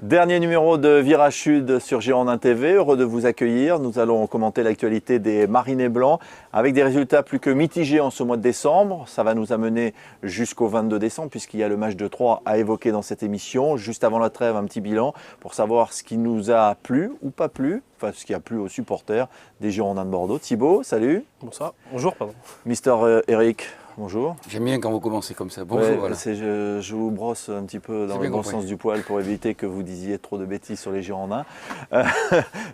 Dernier numéro de Virage Sud sur Girondin TV, heureux de vous accueillir. Nous allons commenter l'actualité des Marinés Blancs avec des résultats plus que mitigés en ce mois de décembre. Ça va nous amener jusqu'au 22 décembre puisqu'il y a le match de 3 à évoquer dans cette émission. Juste avant la trêve, un petit bilan pour savoir ce qui nous a plu ou pas plu, enfin ce qui a plu aux supporters des Girondins de Bordeaux. Thibaut, salut. Bonsoir. Bonjour, pardon. Mister Eric. Bonjour. J'aime bien quand vous commencez comme ça. Bonjour. Ouais, voilà. je vous brosse un petit peu dans le bon sens du poil pour éviter que vous disiez trop de bêtises sur les Girondins.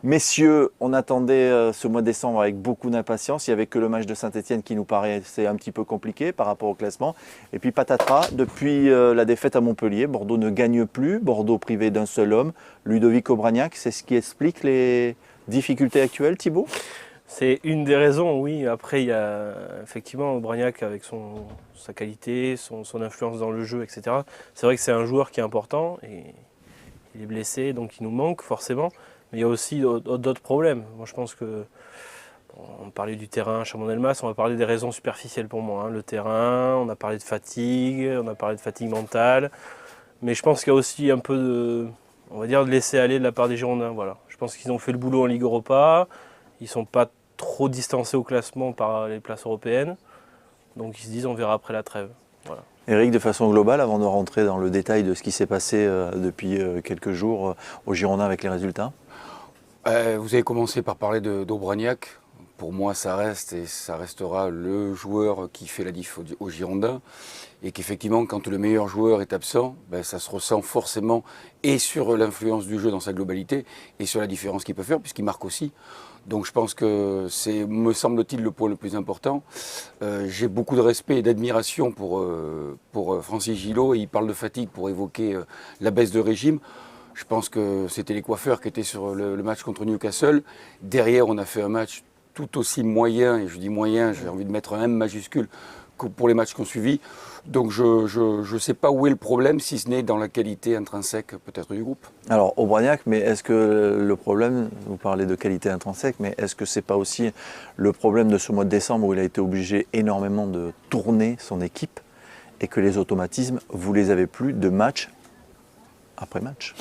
Messieurs, on attendait ce mois de décembre avec beaucoup d'impatience. Il n'y avait que le match de Saint-Etienne qui nous paraissait un petit peu compliqué par rapport au classement. Et puis patatras, depuis la défaite à Montpellier, Bordeaux ne gagne plus. Bordeaux privé d'un seul homme, Ludovic Obraniak. C'est ce qui explique les difficultés actuelles, Thibaut ? C'est une des raisons, oui. Après, il y a effectivement Obraniak avec sa qualité, son influence dans le jeu, etc. C'est vrai que c'est un joueur qui est important et il est blessé, donc il nous manque forcément. Mais il y a aussi d'autres problèmes. Moi, je pense que on parlait du terrain à Chamonix-Delmas, on va parler des raisons superficielles pour moi. Le terrain, on a parlé de fatigue, on a parlé de fatigue mentale. Mais je pense qu'il y a aussi un peu de laisser aller de la part des Girondins. Voilà. Je pense qu'ils ont fait le boulot en Ligue Europa. Ils ne sont pas trop distancés au classement par les places européennes. Donc ils se disent on verra après la trêve. Voilà. Eric, de façon globale, avant de rentrer dans le détail de ce qui s'est passé depuis quelques jours aux Girondins avec les résultats. Vous avez commencé par parler d'Obraniak. Pour moi, ça reste et ça restera le joueur qui fait la diff aux Girondins. Et qu'effectivement, quand le meilleur joueur est absent, ça se ressent forcément et sur l'influence du jeu dans sa globalité et sur la différence qu'il peut faire, puisqu'il marque aussi. Donc je pense que c'est, me semble-t-il, le point le plus important. J'ai beaucoup de respect et d'admiration pour Francis Gillot, et il parle de fatigue pour évoquer la baisse de régime. Je pense que c'était les coiffeurs qui étaient sur le match contre Newcastle. Derrière, on a fait un match tout aussi moyen, et je dis moyen, j'ai envie de mettre un M majuscule, que pour les matchs qu'on suivi. Donc je ne sais pas où est le problème, si ce n'est dans la qualité intrinsèque peut-être du groupe. Alors Obraniak, mais est-ce que le problème, vous parlez de qualité intrinsèque, mais est-ce que c'est pas aussi le problème de ce mois de décembre où il a été obligé énormément de tourner son équipe et que les automatismes, vous les avez plus de match après match?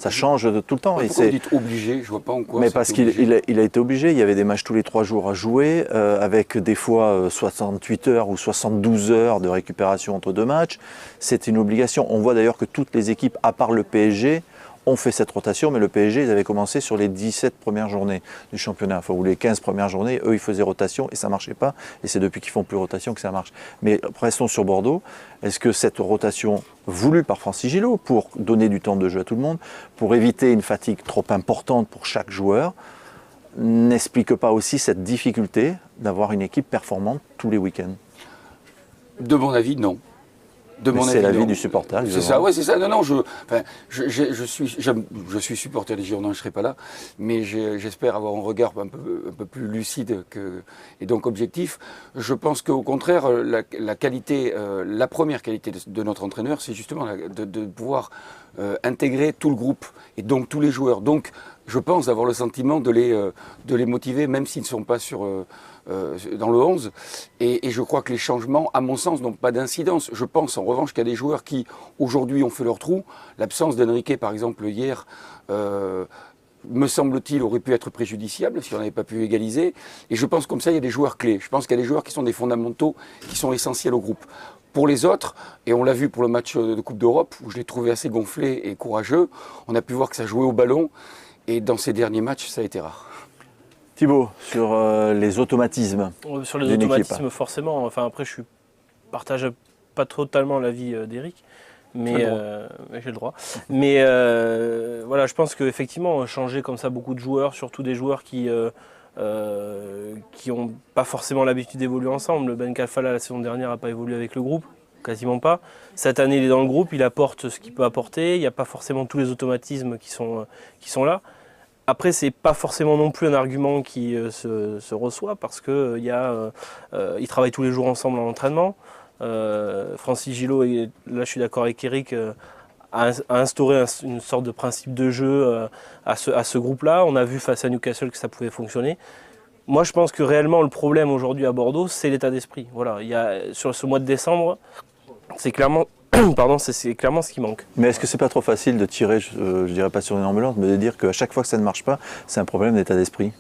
Ça change de tout le temps. Pourquoi vous dites obligé? Je vois pas en quoi. Mais parce qu'il a été obligé. Il y avait des matchs tous les 3 jours à jouer, avec des fois 68 heures ou 72 heures de récupération entre 2 matchs. C'est une obligation. On voit d'ailleurs que toutes les équipes, à part le PSG, ont fait cette rotation, mais le PSG, ils avaient commencé sur les 17 premières journées du championnat, enfin, ou les 15 premières journées, eux, ils faisaient rotation et ça ne marchait pas, et c'est depuis qu'ils font plus rotation que ça marche. Mais restons sur Bordeaux, est-ce que cette rotation voulue par Francis Gillot, pour donner du temps de jeu à tout le monde, pour éviter une fatigue trop importante pour chaque joueur, n'explique pas aussi cette difficulté d'avoir une équipe performante tous les week-ends? De mon avis, non. C'est l'avis du supporter. C'est ça, ouais, c'est ça. Non, je suis supporter des Girondins, je ne serai pas là, mais j'espère avoir un regard un peu plus lucide et donc objectif. Je pense qu'au contraire, la qualité, la première qualité de notre entraîneur, c'est justement de pouvoir intégrer tout le groupe et donc tous les joueurs. Donc, je pense avoir le sentiment de les motiver, même s'ils ne sont pas dans le 11. Et je crois que les changements, à mon sens, n'ont pas d'incidence. Je pense en revanche qu'il y a des joueurs qui, aujourd'hui, ont fait leur trou. L'absence d'Enrique, par exemple, hier, me semble-t-il, aurait pu être préjudiciable si on n'avait pas pu égaliser. Et je pense comme ça, il y a des joueurs clés. Je pense qu'il y a des joueurs qui sont des fondamentaux, qui sont essentiels au groupe. Pour les autres, et on l'a vu pour le match de Coupe d'Europe, où je l'ai trouvé assez gonflé et courageux, on a pu voir que ça jouait au ballon. Et dans ces derniers matchs, ça a été rare. Thibaut, sur les automatismes. Sur les automatismes, forcément. Enfin, après, je partage pas totalement l'avis d'Eric, mais j'ai le droit. Mais voilà, je pense qu'effectivement, changer comme ça beaucoup de joueurs, surtout des joueurs qui n'ont pas forcément l'habitude d'évoluer ensemble. Ben Kalfala, la saison dernière, n'a pas évolué avec le groupe, quasiment pas. Cette année, il est dans le groupe, il apporte ce qu'il peut apporter. Il n'y a pas forcément tous les automatismes qui sont là. Après, ce n'est pas forcément non plus un argument qui se reçoit parce qu'ils travaillent tous les jours ensemble en entraînement. Francis Gillot, et là je suis d'accord avec Eric, a instauré une sorte de principe de jeu à ce groupe-là. On a vu face à Newcastle que ça pouvait fonctionner. Moi, je pense que réellement le problème aujourd'hui à Bordeaux, c'est l'état d'esprit. Voilà, sur ce mois de décembre, c'est clairement pardon, c'est clairement ce qui manque. Mais est-ce que c'est pas trop facile de tirer, je dirais pas sur une ambulance, mais de dire qu'à chaque fois que ça ne marche pas, c'est un problème d'état d'esprit?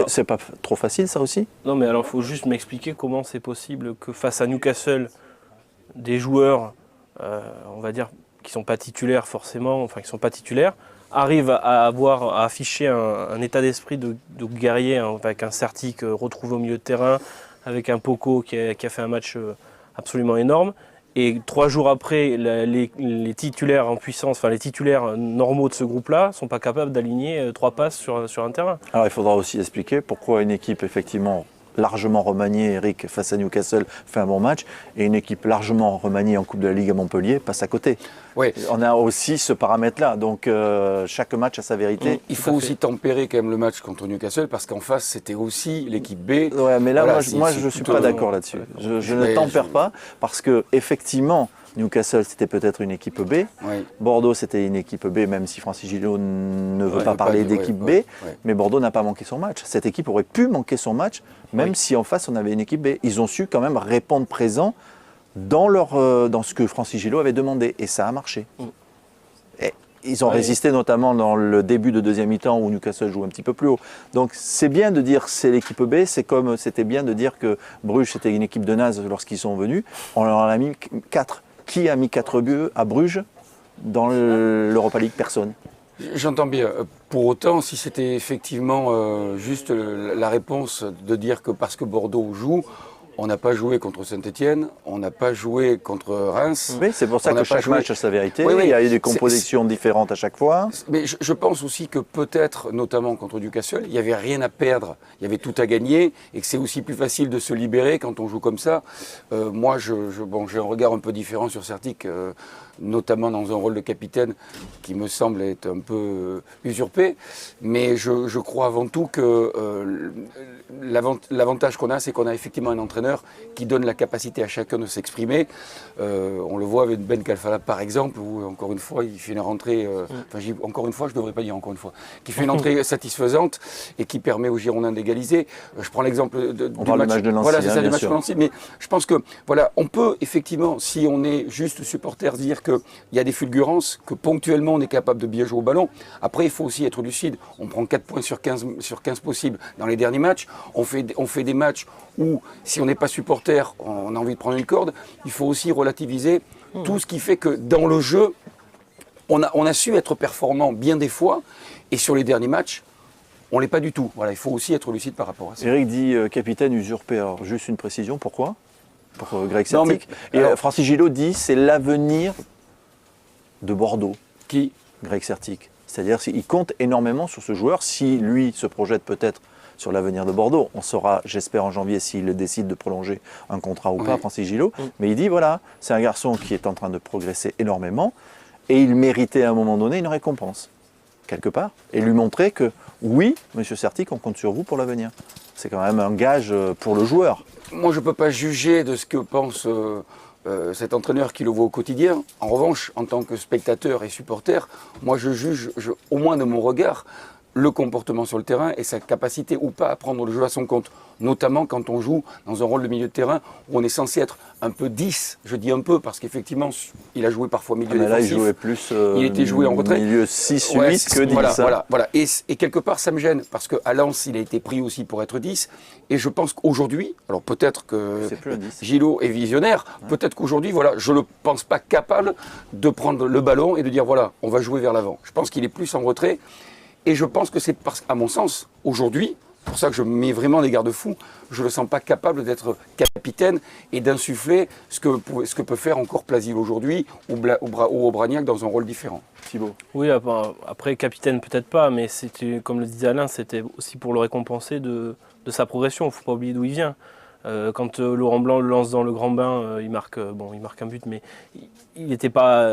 C'est pas trop facile ça aussi? Non, mais alors il faut juste m'expliquer comment c'est possible que face à Newcastle, des joueurs, on va dire, qui sont pas titulaires forcément, enfin qui sont pas titulaires, arrivent à afficher un état d'esprit de guerrier, hein, avec un Certic retrouvé au milieu de terrain, avec un Poco qui a fait un match absolument énorme. Et 3 jours après, les titulaires en puissance, enfin les titulaires normaux de ce groupe-là, ne sont pas capables d'aligner 3 passes sur un terrain. Alors il faudra aussi expliquer pourquoi une équipe effectivement largement remaniée, Eric, face à Newcastle, fait un bon match, et une équipe largement remaniée en Coupe de la Ligue à Montpellier passe à côté. Ouais. On a aussi ce paramètre-là, donc chaque match a sa vérité. Il faut aussi tempérer quand même le match contre Newcastle, parce qu'en face, c'était aussi l'équipe B. Ouais, mais là, Voilà, moi je ne suis pas d'accord là-dessus. Je ne tempère pas, parce que effectivement, Newcastle, c'était peut-être une équipe B. Oui. Bordeaux, c'était une équipe B, même si Francis Gillot ne veut pas parler d'équipe B. Mais Bordeaux n'a pas manqué son match. Cette équipe aurait pu manquer son match, même si en face, on avait une équipe B. Ils ont su quand même répondre présent dans ce que Francis Gillot avait demandé. Et ça a marché. Et ils ont résisté notamment dans le début de deuxième mi-temps où Newcastle joue un petit peu plus haut. Donc c'est bien de dire c'est l'équipe B, c'est comme c'était bien de dire que Bruges c'était une équipe de naze lorsqu'ils sont venus. On leur en a mis 4. Qui a mis 4 buts à Bruges dans l'Europa League? Personne. J'entends bien. Pour autant, si c'était effectivement juste la réponse de dire que parce que Bordeaux joue, on n'a pas joué contre Saint-Etienne, on n'a pas joué contre Reims. Oui, c'est pour ça que chaque match a sa vérité. Oui, il y a eu des compositions différentes à chaque fois. Mais je pense aussi que peut-être, notamment contre Newcastle, il n'y avait rien à perdre, il y avait tout à gagner, et que c'est aussi plus facile de se libérer quand on joue comme ça. Moi, j'ai un regard un peu différent sur Certic, notamment dans un rôle de capitaine qui me semble être un peu usurpé. Mais je crois avant tout que l'avantage qu'on a, c'est qu'on a effectivement un entraîneur qui donne la capacité à chacun de s'exprimer. On le voit avec Ben Kalfala par exemple, où encore une fois il fait une rentrée, encore une fois, je ne devrais pas dire encore une fois, qui fait une entrée satisfaisante et qui permet aux Girondins d'égaliser. Je prends l'exemple du match de Nancy. Voilà, c'est ça, du match sûr. de Nancy. Mais je pense que voilà, on peut effectivement, si on est juste supporter, dire qu'il y a des fulgurances, que ponctuellement on est capable de bien jouer au ballon. Après, il faut aussi être lucide. On prend 4 points sur 15 possibles dans les derniers matchs. On fait des matchs où, si on n'est pas supporter, on a envie de prendre une corde. Il faut aussi relativiser tout ce qui fait que dans le jeu, on a su être performant bien des fois, et sur les derniers matchs, on ne l'est pas du tout. Voilà, il faut aussi être lucide par rapport à ça. Eric dit capitaine usurpé. Alors juste une précision, pourquoi? Pour Greg Certic. Et Francis Gillot dit c'est l'avenir de Bordeaux. Qui? Greg Certic. C'est-à-dire qu'il compte énormément sur ce joueur. Si lui se projette peut-être sur l'avenir de Bordeaux, on saura, j'espère, en janvier s'il décide de prolonger un contrat ou pas, Francis Gillot. Mais il dit voilà, c'est un garçon qui est en train de progresser énormément et il méritait à un moment donné une récompense, quelque part, et lui montrer que oui, monsieur Certic, on compte sur vous pour l'avenir. C'est quand même un gage pour le joueur. Moi, je ne peux pas juger de ce que pense cet entraîneur qui le voit au quotidien. En revanche, en tant que spectateur et supporter, moi je juge, au moins de mon regard, le comportement sur le terrain et sa capacité ou pas à prendre le jeu à son compte. Notamment quand on joue dans un rôle de milieu de terrain où on est censé être un peu 10. Je dis un peu parce qu'effectivement, il a joué parfois milieu défensif. Là, il jouait plus il était joué en retrait. Milieu 6-8 que 10. Voilà. Et quelque part, ça me gêne parce qu'à Lens, il a été pris aussi pour être 10. Et je pense qu'aujourd'hui, alors peut-être que Gillot est visionnaire, peut-être qu'aujourd'hui, voilà, je ne le pense pas capable de prendre le ballon et de dire voilà, on va jouer vers l'avant. Je pense qu'il est plus en retrait. Et je pense que c'est parce qu'à mon sens, aujourd'hui, pour ça que je mets vraiment des garde-fous, je ne le sens pas capable d'être capitaine et d'insuffler ce que peut faire encore Plasil aujourd'hui ou Aubragnac dans un rôle différent. Thibaut. Oui, après capitaine peut-être pas, mais c'était, comme le disait Alain, c'était aussi pour le récompenser de sa progression. Il ne faut pas oublier d'où il vient. Quand Laurent Blanc le lance dans le grand bain, il marque un but, mais il n'était pas.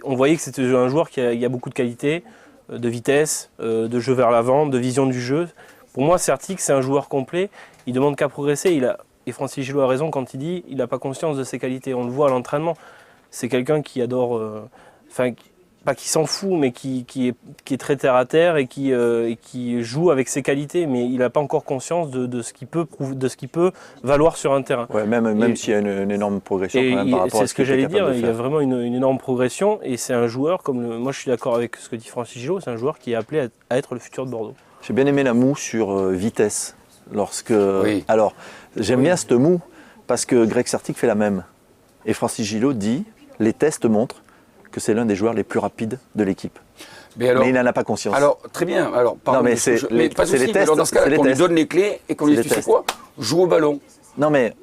On voyait que c'était un joueur qui a beaucoup de qualité, de vitesse, de jeu vers l'avant, de vision du jeu. Pour moi, Certic, c'est un joueur complet. Il demande qu'à progresser. Et Francis Gillot a raison quand il dit qu'il n'a pas conscience de ses qualités. On le voit à l'entraînement. C'est quelqu'un qui adore. pas qui s'en fout, mais qui est très terre à terre et qui joue avec ses qualités, mais il n'a pas encore conscience de ce qu'il peut valoir sur un terrain. Ouais, même s'il y a une énorme progression quand même par rapport à c'est ce que j'allais dire, il y a faire. vraiment une énorme progression et c'est un joueur, moi je suis d'accord avec ce que dit Francis Gillot, c'est un joueur qui est appelé à être le futur de Bordeaux. J'ai bien aimé la moue sur vitesse. Oui. Alors, j'aime bien cette moue parce que Greg Sartic fait la même. Et Francis Gillot dit, les tests montrent que c'est l'un des joueurs les plus rapides de l'équipe. Mais il n'en a pas conscience. Alors, très bien. Alors, pardon, non, mais c'est les tests. Alors, dans ce cas-là, qu'on lui donne les clés et qu'on lui dise, tu sais quoi, joue au ballon. Non, mais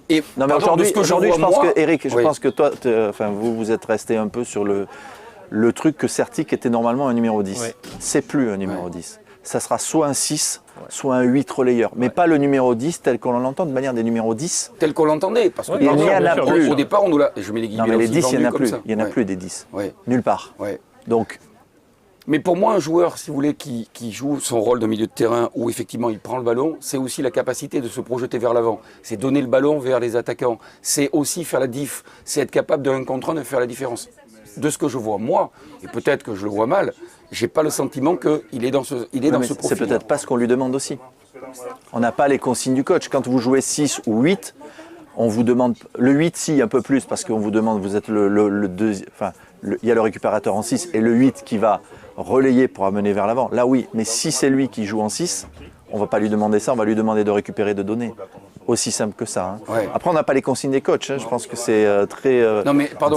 aujourd'hui, je pense que, Eric, je pense que toi, vous êtes resté un peu sur le truc que Certic était normalement un numéro 10. Oui. C'est plus un numéro 10. Ça sera soit un 6, soit un 8 relayeur. Mais pas le numéro 10 tel qu'on l'entend de manière des numéros 10. Tel qu'on l'entendait. Parce que il n'y en a plus. Au départ, on nous l'a. Je mets les guillemets. Non, mais les 10, il n'y en a plus. Ça. Il n'y en a plus des 10. Ouais. Nulle part. Ouais. Donc. Mais pour moi, un joueur, si vous voulez, qui joue son rôle de milieu de terrain, où effectivement il prend le ballon, c'est aussi la capacité de se projeter vers l'avant. C'est donner le ballon vers les attaquants. C'est aussi faire la diff. C'est être capable de 1 contre 1 de faire la différence. De ce que je vois moi, et peut-être que je le vois mal, j'ai pas le sentiment qu'il est dans ce profil. C'est peut-être pas ce qu'on lui demande aussi. On n'a pas les consignes du coach. Quand vous jouez 6 ou 8, on vous demande le 8 si un peu plus parce qu'on vous demande, vous êtes le deuxième, il y a le récupérateur en 6 et le 8 qui va relayer pour amener vers l'avant. Là oui, mais si c'est lui qui joue en 6, on ne va pas lui demander ça, on va lui demander de récupérer, de donner. Aussi simple que ça. Hein. Ouais. Après, on n'a pas les consignes des coachs. Hein. Je pense que c'est très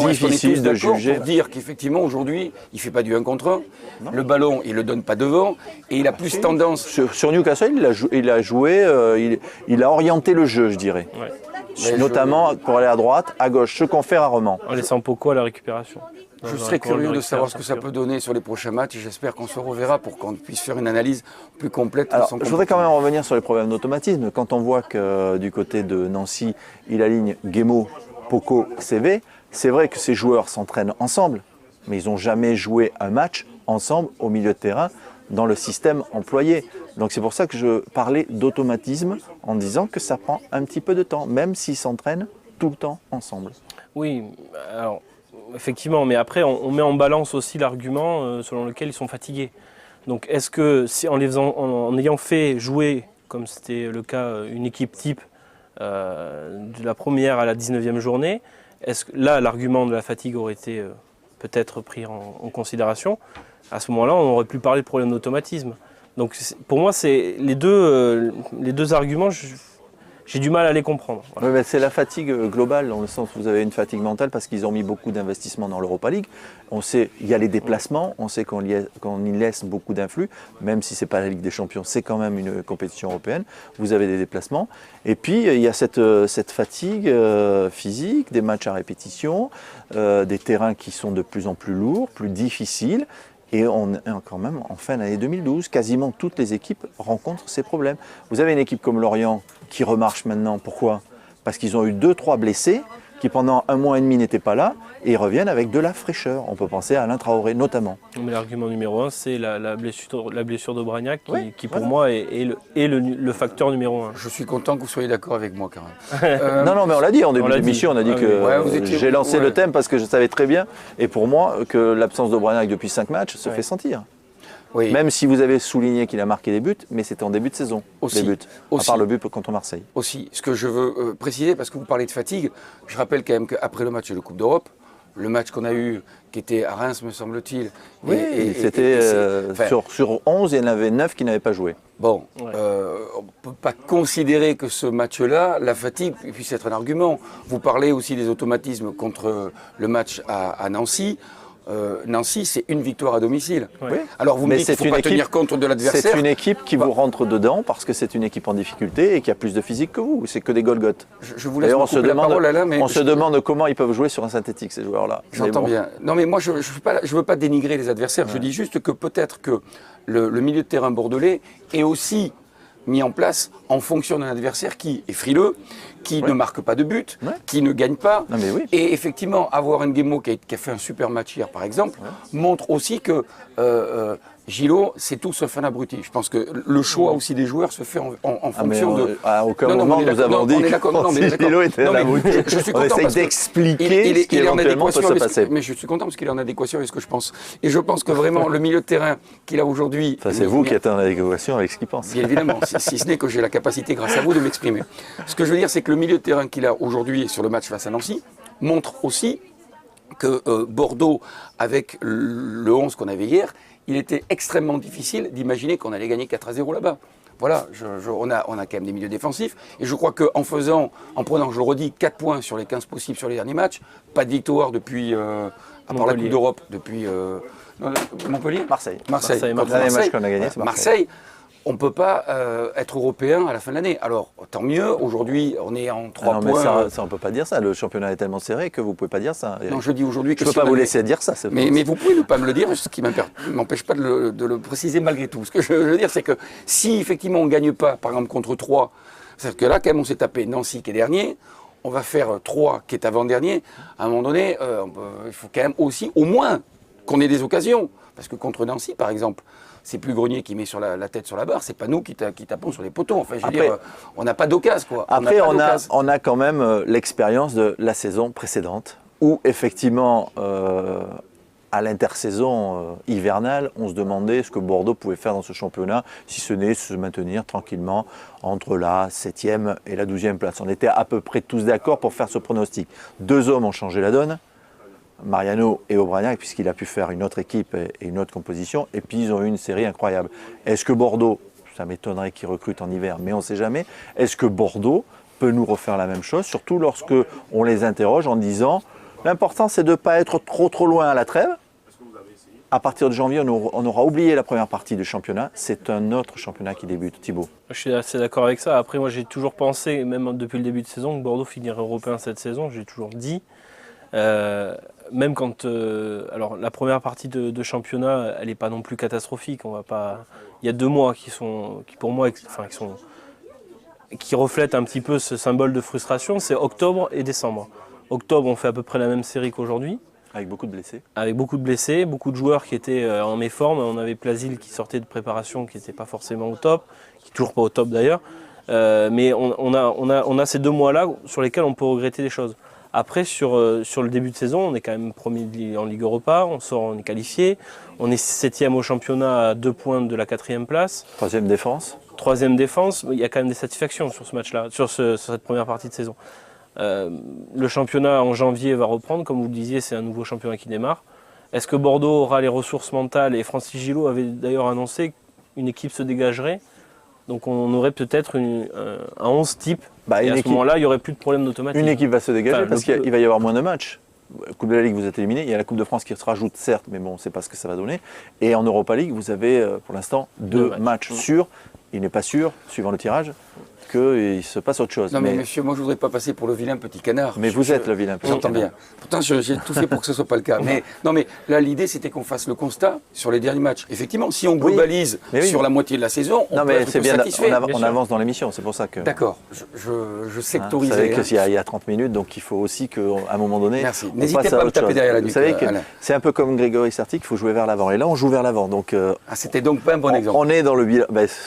difficile de juger. Pour dire qu'effectivement, aujourd'hui, il ne fait pas du 1 contre 1. Non. Le ballon, il ne le donne pas devant. Et il a plus tendance... Sur Newcastle, il a joué, il a orienté le jeu, je dirais. Ouais. Notamment pour aller à droite, à gauche, ce qu'on fait rarement. En laissant Poko à la récupération. Je serais curieux de savoir ce que ça peut donner sur les prochains matchs et j'espère qu'on se reverra pour qu'on puisse faire une analyse plus complète. Alors, je voudrais quand même revenir sur les problèmes d'automatisme. Quand on voit que du côté de Nancy, il aligne Guémo, Poko, CV, c'est vrai que ces joueurs s'entraînent ensemble, mais ils n'ont jamais joué un match ensemble au milieu de terrain dans le système employé. Donc c'est pour ça que je parlais d'automatisme en disant que ça prend un petit peu de temps, même s'ils s'entraînent tout le temps ensemble. Oui, alors... Effectivement, mais après on met en balance aussi l'argument selon lequel ils sont fatigués. Donc est-ce que si en ayant fait jouer, comme c'était le cas, une équipe type de la première à la 19e journée, est-ce que là l'argument de la fatigue aurait été peut-être pris en considération? À ce moment-là, on aurait pu parler de problème d'automatisme. Donc pour moi, c'est les deux arguments. J'ai du mal à les comprendre. Voilà. Oui, mais c'est la fatigue globale, dans le sens où vous avez une fatigue mentale parce qu'ils ont mis beaucoup d'investissements dans l'Europa League. On sait, il y a les déplacements, on sait qu'on y laisse beaucoup d'influx, même si ce n'est pas la Ligue des Champions, c'est quand même une compétition européenne. Vous avez des déplacements. Et puis, il y a cette fatigue physique, des matchs à répétition, des terrains qui sont de plus en plus lourds, plus difficiles. Et on est quand même en fin d'année 2012, quasiment toutes les équipes rencontrent ces problèmes. Vous avez une équipe comme Lorient qui remarche maintenant. Pourquoi? Parce qu'ils ont eu 2-3 blessés qui pendant 1 mois et demi n'étaient pas là et ils reviennent avec de la fraîcheur. On peut penser à Alain Traoré notamment. Mais l'argument numéro 1, c'est la blessure de Bragnac qui pour moi est le facteur numéro 1. Je suis content que vous soyez d'accord avec moi quand même. Non, mais on l'a dit en début d'émission, on a dit que j'ai lancé le thème parce que je savais très bien, et pour moi, que l'absence de Bragnac depuis 5 matchs se fait sentir. Oui. Même si vous avez souligné qu'il a marqué des buts, mais c'était en début de saison, les buts, à part le but contre Marseille. Aussi, ce que je veux préciser, parce que vous parlez de fatigue, je rappelle quand même qu'après le match de Coupe d'Europe, le match qu'on a eu, qui était à Reims, me semble-t-il. Oui, c'était sur 11, il y en avait 9 qui n'avaient pas joué. Bon, on ne peut pas considérer que ce match-là, la fatigue puisse être un argument. Vous parlez aussi des automatismes contre le match à Nancy. Nancy, c'est une victoire à domicile. Oui. Alors vous me dites qu'il ne faut pas tenir compte de l'adversaire. C'est une équipe qui vous rentre dedans parce que c'est une équipe en difficulté et qui a plus de physique que vous. C'est que des Golgoth. Je vous laisse couper la parole, Alain, mais on se demande comment ils peuvent jouer sur un synthétique, ces joueurs-là. J'entends bien. Non, mais moi, je ne veux pas dénigrer les adversaires. Ouais. Je dis juste que peut-être que le milieu de terrain bordelais est aussi mis en place en fonction d'un adversaire qui est frileux, qui ne marque pas de but, qui ne gagne pas. Non, mais oui. Et effectivement, avoir un Guémo qui a fait un super match hier, par exemple, montre aussi que Gilot, c'est tout sauf un abruti. Je pense que le choix aussi des joueurs se fait en fonction de. À aucun moment nous avons dit que Francis Gilot était un abruti. On essaye d'expliquer ce qui éventuellement peut se passer. Mais je suis content parce qu'il est en adéquation avec ce que je pense. Et je pense que vraiment le milieu de terrain qu'il a aujourd'hui. Enfin, c'est vous qui êtes en adéquation avec ce qu'il pense. Bien évidemment, si ce n'est que j'ai la capacité, grâce à vous, de m'exprimer. Ce que je veux dire, c'est que le milieu de terrain qu'il a aujourd'hui sur le match face à Nancy montre aussi que Bordeaux, avec le 11 qu'on avait hier, il était extrêmement difficile d'imaginer qu'on allait gagner 4-0 là-bas. Voilà, on a quand même des milieux défensifs. Et je crois qu'en prenant, je le redis, 4 points sur les 15 possibles sur les derniers matchs, pas de victoire depuis, à part la Coupe d'Europe, depuis Montpellier. Marseille. Le dernier match qu'on a gagné, c'est Marseille. On ne peut pas être européen à la fin de l'année. Alors, tant mieux, aujourd'hui, on est en 3 points. Ça, on ne peut pas dire ça. Le championnat est tellement serré que vous ne pouvez pas dire ça. Non, je dis aujourd'hui que je ne peux pas vous laisser dire ça. Mais vous pouvez ne pas me le dire, ce qui ne m'empêche pas de le préciser malgré tout. Ce que je veux dire, c'est que si effectivement on ne gagne pas, par exemple, contre 3, c'est-à-dire que là, quand même, on s'est tapé Nancy qui est dernier, on va faire 3 qui est avant-dernier. À un moment donné, il faut quand même aussi, au moins, qu'on ait des occasions. Parce que contre Nancy, par exemple, c'est plus Grenier qui met sur la tête sur la barre, c'est pas nous qui tapons sur les poteaux. Enfin, je veux dire, on n'a pas d'occasion, quoi. Après, on a quand même l'expérience de la saison précédente, où effectivement, à l'intersaison hivernale, on se demandait ce que Bordeaux pouvait faire dans ce championnat, si ce n'est se maintenir tranquillement entre la 7e et la 12e place. On était à peu près tous d'accord pour faire ce pronostic. 2 hommes ont changé la donne. Mariano et Aubragnac, puisqu'il a pu faire une autre équipe et une autre composition, et puis ils ont eu une série incroyable. Est-ce que Bordeaux, ça m'étonnerait qu'ils recrutent en hiver, mais on ne sait jamais, est-ce que Bordeaux peut nous refaire la même chose, surtout lorsque on les interroge en disant l'important c'est de ne pas être trop loin à la trêve. À partir de janvier, on aura oublié la première partie du championnat, c'est un autre championnat qui débute, Thibaut. Je suis assez d'accord avec ça. Après, moi j'ai toujours pensé, même depuis le début de saison, que Bordeaux finirait européen cette saison, j'ai toujours dit. Même quand alors la première partie de championnat, elle n'est pas non plus catastrophique. On va pas. Il y a 2 mois qui pour moi, qui reflètent un petit peu ce symbole de frustration. C'est octobre et décembre. Octobre, on fait à peu près la même série qu'aujourd'hui. Avec beaucoup de blessés. Avec beaucoup de blessés, beaucoup de joueurs qui étaient en méforme. On avait Plasil qui sortait de préparation, qui n'était pas forcément au top, qui n'est toujours pas au top d'ailleurs. Mais on a ces 2 mois-là sur lesquels on peut regretter des choses. Après, sur le début de saison, on est quand même premier en Ligue Europa, on est qualifié, on est 7e au championnat à 2 points de la 4e place. 3e défense. 3e défense, il y a quand même des satisfactions sur ce match-là, sur cette première partie de saison. Le championnat en janvier va reprendre, comme vous le disiez, c'est un nouveau championnat qui démarre. Est-ce que Bordeaux aura les ressources mentales? Et Francis Gilot avait d'ailleurs annoncé qu'une équipe se dégagerait. Donc on aurait peut-être un 11 type, et à ce moment-là, il n'y aurait plus de problème d'automatisme. Une équipe va se dégager parce qu'il va y avoir moins de matchs. Coupe de la Ligue, vous êtes éliminé. Il y a la Coupe de France qui se rajoute, certes, mais bon, on ne sait pas ce que ça va donner. Et en Europa League, vous avez pour l'instant 2 matchs sûrs. Il n'est pas sûr, suivant le tirage, qu'il se passe autre chose. Non mais monsieur, moi je ne voudrais pas passer pour le vilain petit canard. Mais vous êtes le vilain petit canard. J'entends bien. Pourtant j'ai tout fait pour que ce ne soit pas le cas. Mais, non mais là l'idée c'était qu'on fasse le constat sur les derniers matchs. Effectivement, si on globalise sur la moitié de la saison, on peut être satisfait. On avance dans l'émission, c'est pour ça que... D'accord, je sectorise. Vous savez qu'il y a 30 minutes, donc il faut aussi qu'à un moment donné... Merci. N'hésitez pas à me taper derrière la nuque. Vous savez que c'est un peu comme Grégory Sartic, il faut jouer vers l'avant. Et là on joue vers l'avant. Donc, c'était donc pas un bon exemple. On est dans le bilan,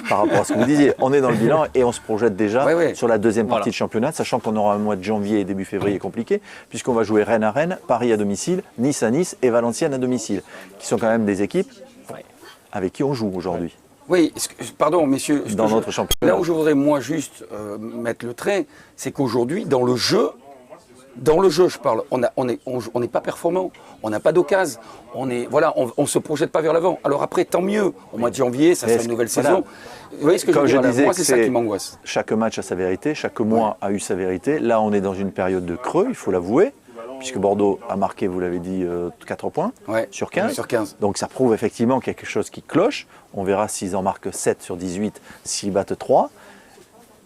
par rapport à ce que vous disiez, on est dans le bilan et on se projette déjà sur la deuxième partie de championnat, sachant qu'on aura un mois de janvier et début février compliqué, puisqu'on va jouer Rennes à Rennes, Paris à domicile, Nice à Nice et Valenciennes à domicile, qui sont quand même des équipes avec qui on joue aujourd'hui. Oui, pardon messieurs, dans notre championnat. Là où je voudrais moi juste mettre le trait, c'est qu'aujourd'hui, dans le jeu, je parle, on n'est pas performant, on n'a pas d'occasion, on se projette pas vers l'avant. Alors après, tant mieux, au mois de janvier, ça sera une nouvelle saison. Vous voyez ce que Comme je veux dire, disais, moi, c'est ça qui m'angoisse. Chaque match a sa vérité, chaque mois a eu sa vérité. Là, on est dans une période de creux, il faut l'avouer, puisque Bordeaux a marqué, vous l'avez dit, 4 points sur 15. Donc ça prouve effectivement qu'il y a quelque chose qui cloche. On verra s'ils en marquent 7 sur 18, s'ils battent 3.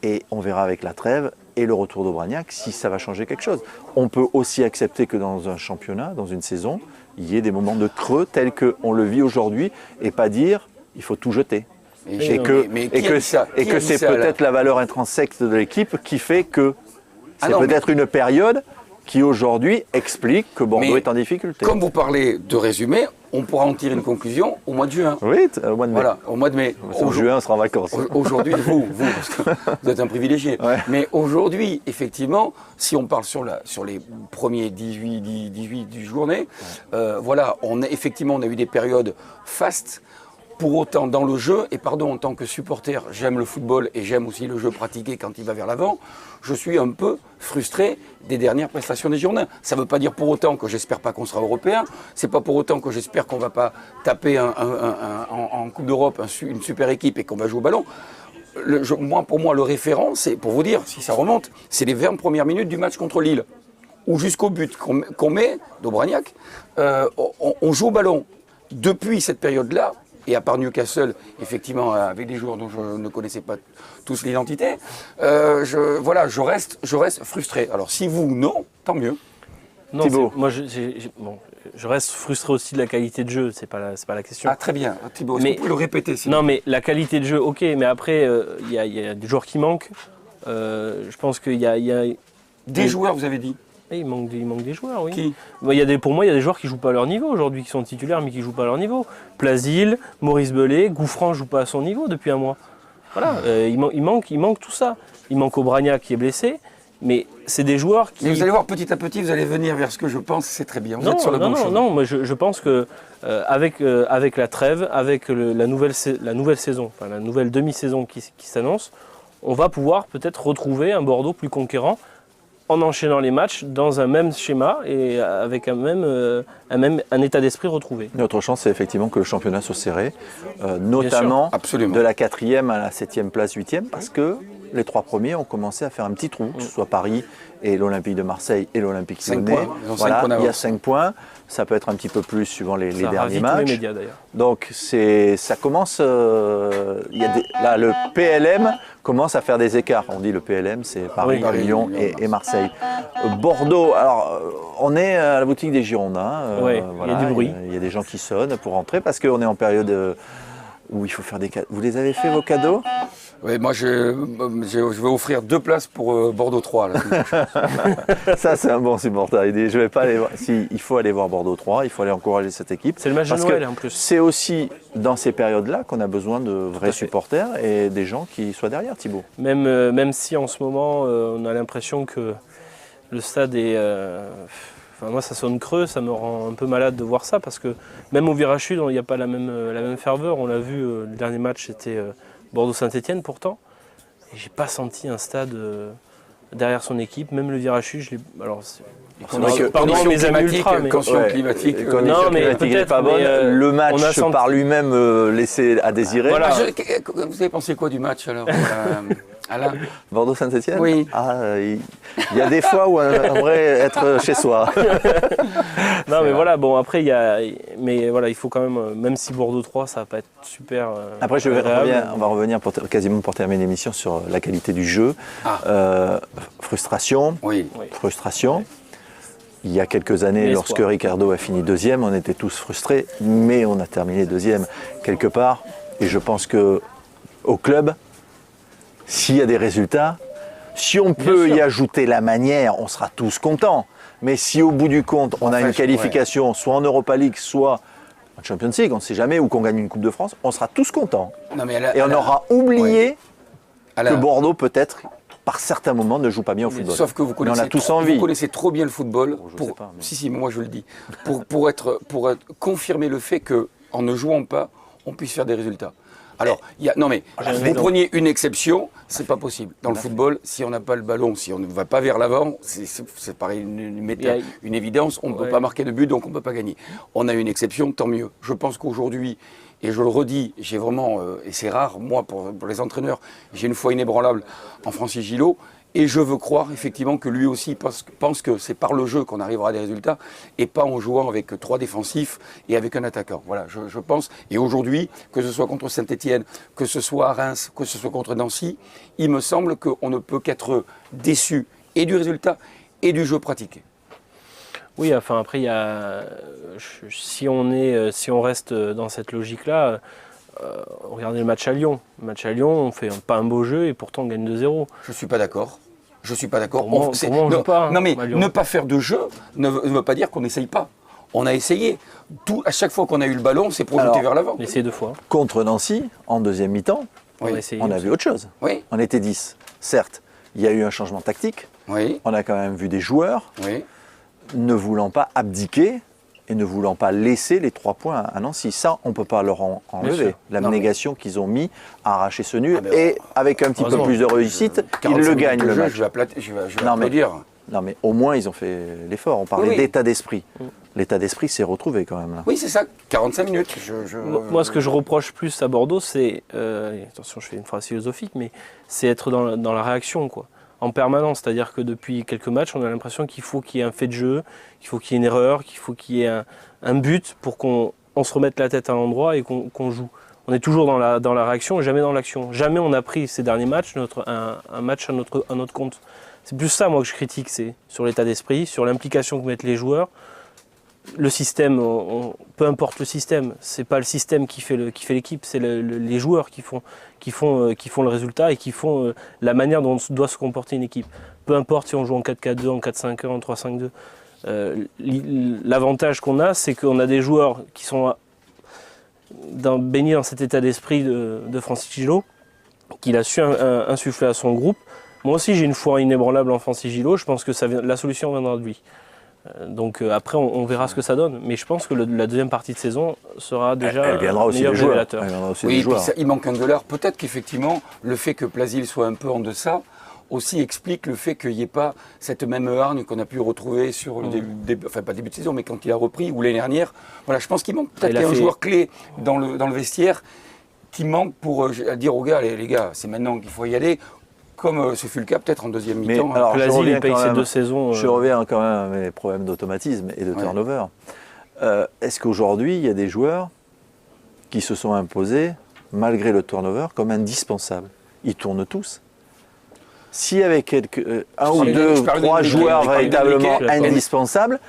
Et on verra avec la trêve et le retour d'Aubragnac si ça va changer quelque chose. On peut aussi accepter que dans un championnat, dans une saison, il y ait des moments de creux tels qu'on le vit aujourd'hui et pas dire il faut tout jeter. Et que c'est peut-être la valeur intrinsèque de l'équipe qui fait que c'est peut-être une période qui aujourd'hui explique que Bordeaux est en difficulté. Comme vous parlez de résumé, on pourra en tirer une conclusion au mois de juin. Oui, au mois de mai. Voilà, au mois de mai. En juin, on sera en vacances. Aujourd'hui, vous, parce que vous êtes un privilégié. Ouais. Mais aujourd'hui, effectivement, si on parle sur les premiers 18 journées, voilà, effectivement, on a eu des périodes fastes. Pour autant, dans le jeu, et pardon, en tant que supporter, j'aime le football et j'aime aussi le jeu pratiqué quand il va vers l'avant, je suis un peu frustré des dernières prestations des Girondins. Ça ne veut pas dire pour autant que j'espère pas qu'on sera européen, c'est pas pour autant que j'espère qu'on va pas taper en Coupe d'Europe une super équipe et qu'on va jouer au ballon. Pour moi, le référent, c'est, pour vous dire, si ça remonte, c'est les 20 premières minutes du match contre Lille, où jusqu'au but qu'on met, d'Aubragnac, on joue au ballon. Depuis cette période-là, et à part Newcastle, effectivement, avec des joueurs dont je ne connaissais pas tous l'identité, je reste frustré. Alors si vous, non, tant mieux. Non, Thibaut. moi, je reste frustré aussi de la qualité de jeu, c'est pas la question. Ah très bien, Thibaut, est-ce que vous pouvez le répéter Non, mais la qualité de jeu, ok, mais après, il y a des joueurs qui manquent. Je pense qu'il y a... Des joueurs, vous avez dit. Il manque des joueurs, oui. Qui ? Pour moi, il y a des joueurs qui ne jouent pas à leur niveau aujourd'hui, qui sont titulaires, mais qui ne jouent pas à leur niveau. Plasil, Maurice Belay, Gouffran ne joue pas à son niveau depuis un mois. Voilà, il manque tout ça. Il manque Aubragnac qui est blessé, mais c'est des joueurs qui... Mais vous allez voir, petit à petit, vous allez venir vers ce que je pense, c'est très bien. Vous êtes sur le bon chemin. Non, moi je pense que avec la trêve, avec la nouvelle saison, enfin la nouvelle demi-saison qui s'annonce, on va pouvoir peut-être retrouver un Bordeaux plus conquérant, en enchaînant les matchs dans un même schéma et avec un état d'esprit retrouvé. Notre chance, c'est effectivement que le championnat soit serré, notamment absolument. de la 4e à la 7e place, 8e, parce que les 3 premiers ont commencé à faire un petit trou, que ce soit Paris et l'Olympique de Marseille et l'Olympique Lyonnais. Voilà, il y a 5 points. Ça peut être un petit peu plus suivant les derniers matchs. Tous les médias, d'ailleurs. Donc ça commence. Là, le PLM commence à faire des écarts. On dit le PLM, c'est Paris, Lyon et Marseille. Bordeaux. Alors, on est à la boutique des Girondins. Oui, il y a du bruit. Il y a des gens qui sonnent pour rentrer parce qu'on est en période où il faut faire des cadeaux. Vous les avez fait vos cadeaux ? Oui, moi je vais offrir 2 places pour Bordeaux 3. Là. Ça, c'est un bon supporter. Il dit, je vais pas aller voir. Si, il faut aller voir Bordeaux 3, il faut aller encourager cette équipe. C'est le match de Noël en plus. C'est aussi dans ces périodes-là qu'on a besoin de vrais supporters et des gens qui soient derrière, Thibaut. Même si en ce moment, on a l'impression que le stade est... Enfin, moi, ça sonne creux, ça me rend un peu malade de voir ça parce que même au virage sud, il n'y a pas la même ferveur. On l'a vu, le dernier match, c'était Bordeaux-Saint-Etienne pourtant. Et j'ai pas senti un stade derrière son équipe, même le virage sud. Pardon mes amis ultras, mais... Conditions climatiques. Non, mais peut-être pas bonne. Le match par lui-même laissé à désirer. Voilà. Vous avez pensé quoi du match alors Alain ? Bordeaux-Saint-Etienne ? Oui. Il y a des fois où on aimerait être chez soi. Non, mais voilà, bon, après, il faut quand même si Bordeaux 3, ça va pas être super. Après, on va revenir quasiment pour terminer l'émission sur la qualité du jeu. Frustration. Oui. Frustration. Il y a quelques années, lorsque Ricardo a fini 2e, on était tous frustrés, mais on a terminé 2e quelque part. Et je pense qu'au club, s'il y a des résultats, si on peut y ajouter la manière, on sera tous contents. Mais si au bout du compte, on a une qualification, soit en Europa League, soit en Champions League, on ne sait jamais, ou qu'on gagne une Coupe de France, on sera tous contents. Et on aura oublié que Bordeaux, peut-être, par certains moments, ne joue pas bien au football. Sauf que vous connaissez trop bien le football. Si, moi je le dis. Pour confirmer le fait qu'en ne jouant pas, on puisse faire des résultats. Alors, vous preniez une exception, c'est pas possible. Dans le football, si on n'a pas le ballon, si on ne va pas vers l'avant, c'est pareil, une évidence, on ne peut pas marquer de but, donc on ne peut pas gagner. On a une exception, tant mieux. Je pense qu'aujourd'hui, et je le redis, j'ai vraiment, et c'est rare, moi, pour les entraîneurs, j'ai une foi inébranlable en Francis Gillot, et je veux croire effectivement que lui aussi pense que c'est par le jeu qu'on arrivera à des résultats et pas en jouant avec 3 défensifs et avec un attaquant. Voilà, je pense. Et aujourd'hui, que ce soit contre Saint-Etienne, que ce soit à Reims, que ce soit contre Nancy, il me semble qu'on ne peut qu'être déçu et du résultat et du jeu pratiqué. Oui, enfin après, si on reste dans cette logique-là, regardez le match à Lyon. Le match à Lyon, on fait pas un beau jeu et pourtant on gagne 2-0. Je suis pas d'accord. Pour moi, on joue pas. Non mais ne pas faire de jeu ne veut pas dire qu'on n'essaye pas. On a essayé. À chaque fois qu'on a eu le ballon, on s'est projeté vers l'avant. On a essayé 2 fois. Contre Nancy, en deuxième mi-temps, Oui. on a vu autre chose. Oui, On était 10. Certes, il y a eu un changement tactique. oui, On a quand même vu des joueurs oui. ne voulant pas abdiquer et ne voulant pas laisser les 3 points à Nancy. Ça, on ne peut pas leur enlever. sûr. L'abnégation qu'ils ont mis à arracher ce nul. Ah ben, et avec un petit peu heureusement. plus de réussite, ils 45 le minutes gagnent de le jeu, match. Je vais Non, mais- applaudir. Non mais au moins ils ont fait l'effort. On parlait Oui. d'état d'esprit. L'état d'esprit s'est retrouvé quand même là. Oui, c'est ça, 45 minutes. Moi, ce que je reproche plus à Bordeaux, c'est, attention, je fais une phrase philosophique, mais c'est être dans la réaction, quoi, en permanence. C'est-à-dire que depuis quelques matchs, on a l'impression qu'il faut qu'il y ait un fait de jeu, qu'il faut qu'il y ait une erreur, qu'il faut qu'il y ait un but pour qu'on se remette la tête à l'endroit et qu'on joue. On est toujours dans la réaction et jamais dans l'action. Jamais on a pris ces derniers matchs un match à notre compte. C'est plus ça, moi, que je critique, c'est sur l'état d'esprit, sur l'implication que mettent les joueurs. Le système, peu importe le système, c'est pas le système qui fait l'équipe, c'est les joueurs qui font le résultat et qui font la manière dont doit se comporter une équipe. Peu importe si on joue en 4-4-2, en 4-5-1, en 3-5-2. L'avantage qu'on a, c'est qu'on a des joueurs qui sont baignés dans cet état d'esprit de Francis Gillot, qu'il a su insuffler à son groupe. Moi aussi, j'ai une foi inébranlable en Francis Gillot. Je pense que la solution viendra de lui. Donc après, on verra ce que ça donne. Mais je pense que la deuxième partie de saison sera déjà Elle viendra aussi meilleur des joueurs. révélateur. Elle viendra aussi Oui, des puis joueurs. il manque un goaler. Peut-être qu'effectivement, le fait que Plasil soit un peu en deçà aussi explique le fait qu'il n'y ait pas cette même hargne qu'on a pu retrouver sur le enfin pas début de saison, mais quand il a repris, ou l'année dernière. Voilà, je pense qu'il manque peut-être qu'il y a un joueur clé dans le vestiaire qui manque pour dire aux gars, les gars, c'est maintenant qu'il faut y aller, comme ce fut le cas peut-être en deuxième Mais mi-temps. alors, je Plasil, reviens il paye quand ses même- 2 saisons. Je reviens quand même à mes problèmes d'automatisme et de Ouais. turnover. Est-ce qu'aujourd'hui, il y a des joueurs qui se sont imposés, malgré le turnover, comme indispensables? Ils tournent tous. S'il y avait un ou parlais deux je ou parlais trois d'Enrique, joueurs je parlais véritablement d'Enrique. indispensables,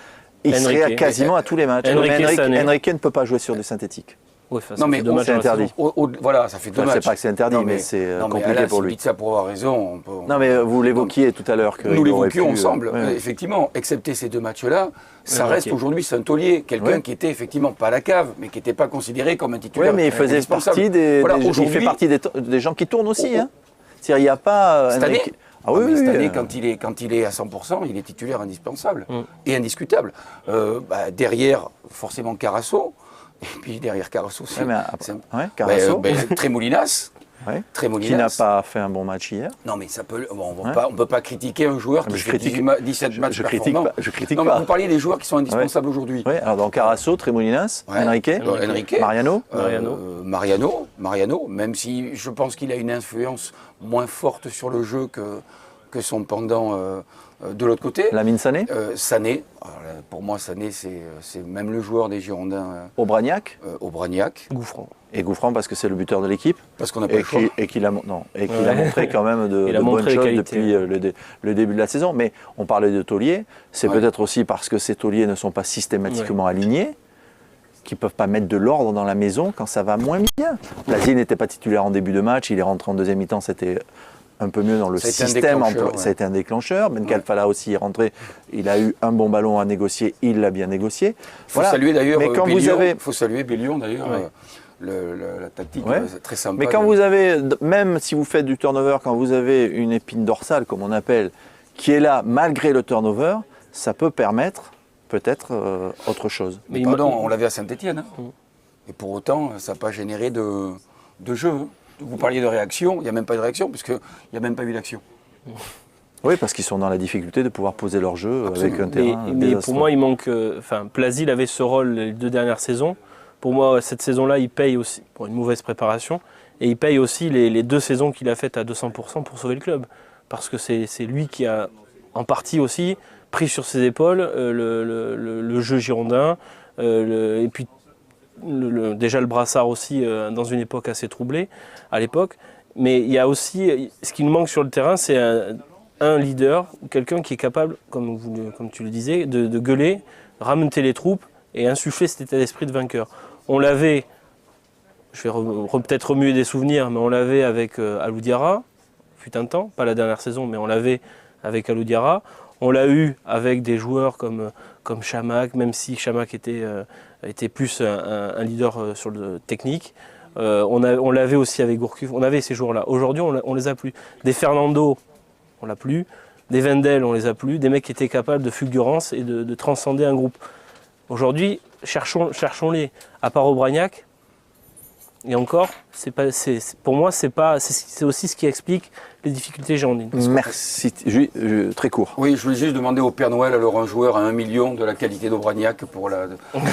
ils seraient Enrique. quasiment à tous les matchs. Enrique, Mais Sané. Enrique ne peut pas jouer sur du synthétique. Ouais, enfin, Non, ça mais fait 2 matchs c'est dans la interdit. saison. Voilà, ça fait deux Enfin, c'est matchs. pas que c'est interdit, Non, mais c'est non, mais compliqué Alain, pour si lui. vous dites ça pour avoir raison. On peut, Non, mais vous l'évoquiez tout à l'heure. que Nous il aurait l'évoquions pu, ensemble, ouais. effectivement, excepté ces 2 matchs-là, ça Ouais, reste ok. aujourd'hui Saint-Olier, quelqu'un Ouais. qui était effectivement pas à la cave, mais qui n'était pas considéré comme un Oui, titulaire. mais il faisait indispensable. partie des. Voilà, il fait aujourd'hui, partie des gens qui tournent aussi. Hein. C'est-à-dire, il n'y a pas. Cette année Enrique- Ah oui, mais cette oui, année, quand il est à 100%, il est titulaire indispensable Mm. et indiscutable. Derrière, forcément Carasso, et puis derrière Carasso aussi. Ouais, mais après- c'est- ouais, Carasso, Trémoulinas. ouais, Trémoulinas. qui n'a pas fait un bon match hier. Non, mais ça peut. Bon, Ouais. on ne peut pas critiquer un joueur qui Mais je fait critique- 17 matchs Je critique performants. pas. Je critique Non, mais pas. vous parliez des joueurs qui sont indispensables aujourd'hui. Oui, alors dans Carasso, Trémoulinas, Ouais. Enrique, Enrique. Mariano. Mariano, même si je pense qu'il a une influence moins forte sur le jeu que son pendant de l'autre côté. Lamine Sané, Sané, alors là, pour moi Sané c'est même le joueur des Girondins Aubragnac Aubragnac, Gouffran. et Gouffran parce que c'est le buteur de l'équipe parce qu'on n'a pas le choix. et qu'il a, non, et qu'il a Ouais. montré quand même de Il a bonnes montré les choses qualités, depuis ouais. le début de la saison. Mais on parlait de tauliers, c'est Ouais. peut-être aussi parce que ces tauliers ne sont pas systématiquement alignés, qui ne peuvent pas mettre de l'ordre dans la maison quand ça va moins bien. Plasil n'était pas titulaire en début de match, il est rentré en deuxième mi-temps, c'était un peu mieux dans le Ça a été un système. déclencheur, Ça a ouais. été un déclencheur. Ben Kalfala aussi est rentré, il a eu un bon ballon à négocier, il l'a bien négocié. Faut saluer d'ailleurs Mais quand vous Bélion, avez- faut saluer Bélion d'ailleurs, Ouais. la tactique Ouais. c'est très sympa. Mais quand vous avez, même si vous faites du turnover, quand vous avez une épine dorsale, comme on appelle, qui est là malgré le turnover, ça peut permettre peut-être autre chose. Mais Mais pardon, il- on l'avait à Saint-Étienne. Et pour autant, ça n'a pas généré de jeu. Hein. Vous parliez de réaction, il n'y a même pas de réaction, puisqu'il n'y a même pas eu d'action. Oui, parce qu'ils sont dans la difficulté de pouvoir poser leur jeu Absolument. avec un terrain Mais désastreux. pour moi, il manque. Plasil avait ce rôle les 2 dernières saisons. Pour moi, cette saison-là, il paye aussi pour une mauvaise préparation. Et il paye aussi les 2 saisons qu'il a faites à 200% pour sauver le club. Parce que c'est lui qui a, en partie aussi, pris sur ses épaules le jeu girondin. Et puis, déjà le brassard aussi, dans une époque assez troublée, à l'époque. Mais il y a aussi, ce qui nous manque sur le terrain, c'est un leader, quelqu'un qui est capable, comme tu le disais, de gueuler, ramener les troupes et insuffler cet état d'esprit de vainqueur. On l'avait, je vais peut-être remuer des souvenirs, mais on l'avait avec Alou Diarra, fut un temps, pas la dernière saison, mais on l'avait avec Alou Diarra. On l'a eu avec des joueurs comme Chamac, même si Chamac était plus un leader sur le technique. On l'avait aussi avec Gourcuff, on avait ces joueurs-là. Aujourd'hui, on les a plus. Des Fernando, on l'a plus. Des Wendel, on les a plus. Des mecs qui étaient capables de fulgurance et de transcender un groupe. Aujourd'hui, cherchons-les. À part Aubragnac, et encore, pour moi, c'est aussi ce qui explique les difficultés girondines. Merci. Très court. Oui, je voulais juste demander au Père Noël, alors un joueur à 1 million de la qualité d'Aubragnac pour la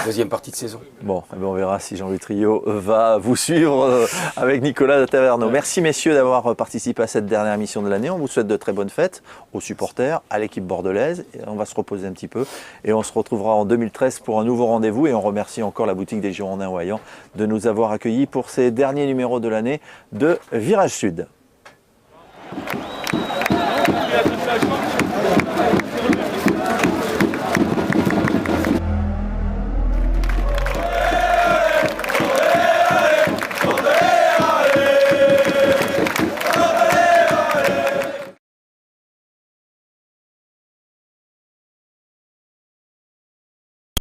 deuxième partie de saison. Bon, eh bien on verra si Jean-Louis Trio va vous suivre avec Nicolas de Taverneau. Merci messieurs d'avoir participé à cette dernière émission de l'année. On vous souhaite de très bonnes fêtes aux supporters, à l'équipe bordelaise. Et on va se reposer un petit peu et on se retrouvera en 2013 pour un nouveau rendez-vous. Et on remercie encore la boutique des Girondins Wayans de nous avoir accueillis pour ces derniers numéros de l'année de Virage Sud.